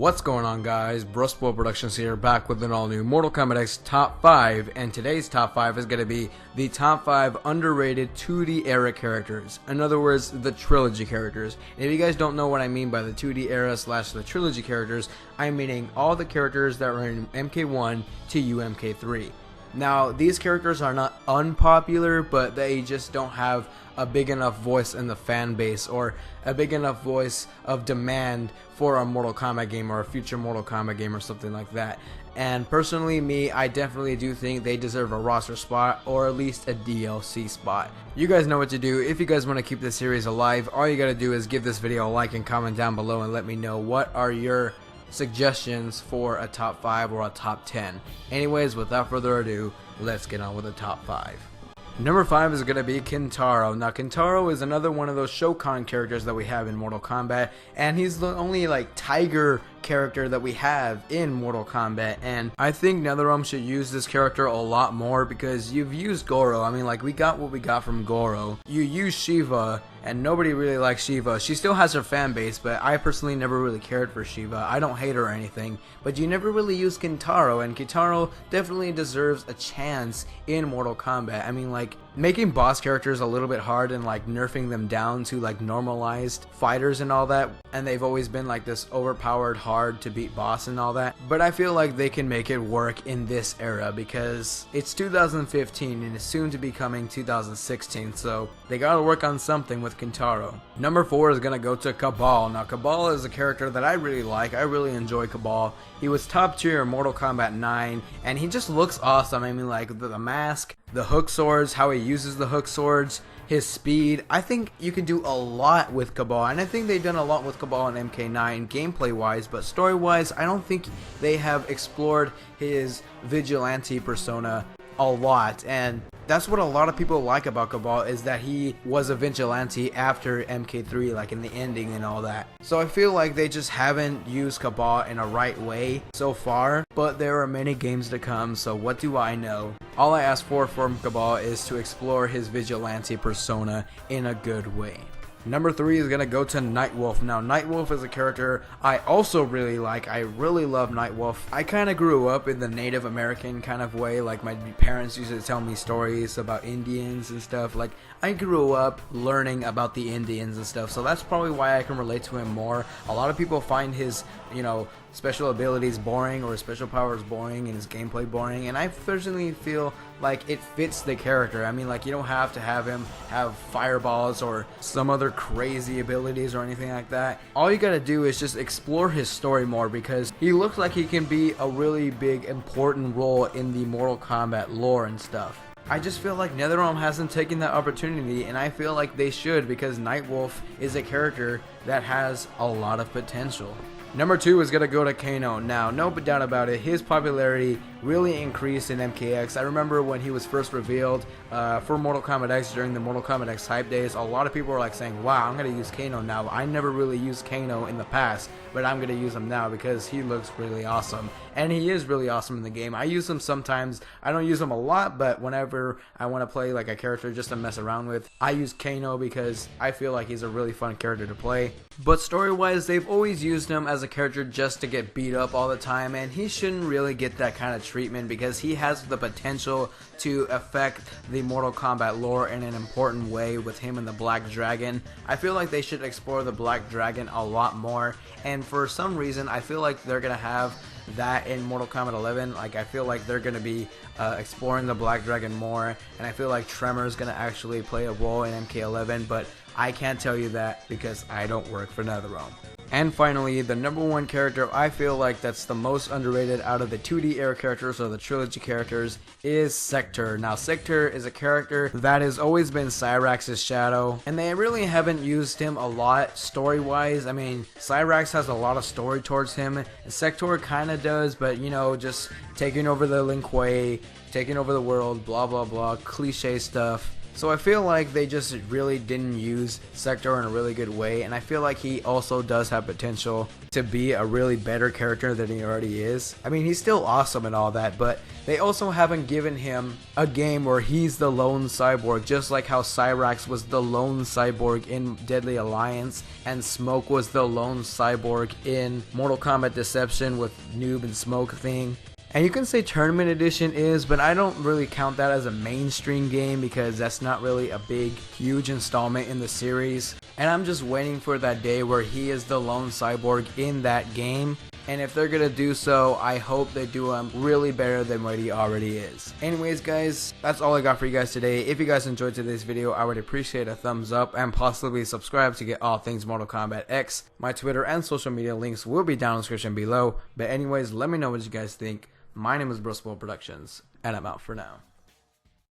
What's going on, guys? BruskPoetYT Productions here, back with an all new Mortal Kombat X Top 5, and today's Top 5 is going to be the Top 5 underrated 2D era characters. In other words, the Trilogy characters. And if you guys don't know what I mean by the 2D era / the Trilogy characters, I'm meaning all the characters that were in MK1 to UMK3. Now, these characters are not unpopular, but they just don't have a big enough voice in the fan base or a big enough voice of demand for a Mortal Kombat game or a future Mortal Kombat game or something like that. And personally, I definitely do think they deserve a roster spot or at least a DLC spot. You guys know what to do. If you guys want to keep this series alive, all you gotta do is give this video a like and comment down below and let me know what are your suggestions for a top 5 or a top 10. Anyways, without further ado, let's get on with the top 5. Number 5 is going to be Kintaro. Now, Kintaro is another one of those Shokan characters that we have in Mortal Kombat, and he's the only tiger character that we have in Mortal Kombat, and I think NetherRealm should use this character a lot more because you've used Goro. I mean, we got what we got from Goro. You use Shiva, and nobody really likes Shiva. She still has her fan base, but I personally never really cared for Shiva. I don't hate her or anything, but you never really use Kintaro, and Kintaro definitely deserves a chance in Mortal Kombat. I mean, making boss characters a little bit hard and nerfing them down to normalized fighters and all that, and they've always been this overpowered hard to beat boss and all that, but I feel like they can make it work in this era because it's 2015 and it's soon to be coming 2016, so they gotta work on something with Kintaro. Number 4 is gonna go to Kabal. Now, Kabal is a character that I really like. I really enjoy Kabal. He was top tier in Mortal Kombat 9, and he just looks awesome. I mean, the mask, the hook swords, how he uses the hook swords, his speed. I think you can do a lot with Kabal, and I think they've done a lot with Kabal in MK9 gameplay wise, but story wise I don't think they have explored his vigilante persona a lot, and that's what a lot of people like about Kabal, is that he was a vigilante after MK3, in the ending and all that. So I feel like they just haven't used Kabal in a right way so far, but there are many games to come, so what do I know? All I ask for from Kabal is to explore his vigilante persona in a good way. Number 3 is going to go to Nightwolf. Now, Nightwolf is a character I also really like. I really love Nightwolf. I kind of grew up in the Native American kind of way. My parents used to tell me stories about Indians and stuff. I grew up learning about the Indians and stuff, so that's probably why I can relate to him more. A lot of people find his, special abilities boring or his special powers boring and his gameplay boring, and I personally feel like it fits the character. I mean, you don't have to have him have fireballs or some other crazy abilities or anything like that. All you gotta do is just explore his story more, because he looks like he can be a really big important role in the Mortal Kombat lore and stuff. I just feel like NetherRealm hasn't taken that opportunity, and I feel like they should, because Nightwolf is a character that has a lot of potential. Number 2 is going to go to Kano. Now, no doubt about it, his popularity really increased in MKX. I remember when he was first revealed for Mortal Kombat X during the Mortal Kombat X hype days, a lot of people were saying, wow, I'm going to use Kano now. I never really used Kano in the past, but I'm going to use him now because he looks really awesome. And he is really awesome in the game. I use him sometimes. I don't use him a lot, but whenever I want to play a character just to mess around with, I use Kano because I feel like he's a really fun character to play. But story-wise, they've always used him as a character just to get beat up all the time, and he shouldn't really get that kind of treatment because he has the potential to affect the Mortal Kombat lore in an important way with him and the Black Dragon. I feel like they should explore the Black Dragon a lot more, and for some reason I feel like they're gonna have that in Mortal Kombat 11. I feel like they're gonna be exploring the Black Dragon more, and I feel like Tremor is gonna actually play a role in MK11, but I can't tell you that because I don't work for NetherRealm. And finally, the number 1 character I feel like that's the most underrated out of the 2D era characters or the Trilogy characters is Sector. Now, Sector is a character that has always been Cyrax's shadow, and they really haven't used him a lot story-wise. I mean, Cyrax has a lot of story towards him, and Sector kind of does, but just taking over the Lin Kuei, taking over the world, blah blah blah, cliche stuff. So I feel like they just really didn't use Sector in a really good way, and I feel like he also does have potential to be a really better character than he already is. I mean, he's still awesome and all that, but they also haven't given him a game where he's the lone cyborg, just like how Cyrax was the lone cyborg in Deadly Alliance, and Smoke was the lone cyborg in Mortal Kombat Deception with Noob and Smoke thing. And you can say Tournament Edition is, but I don't really count that as a mainstream game because that's not really a big, huge installment in the series. And I'm just waiting for that day where he is the lone cyborg in that game. And if they're gonna do so, I hope they do him really better than what he already is. Anyways guys, that's all I got for you guys today. If you guys enjoyed today's video, I would appreciate a thumbs up and possibly subscribe to get all things Mortal Kombat X. My Twitter and social media links will be down in the description below. But anyways, let me know what you guys think. My name is BruskPoetYT, and I'm out for now.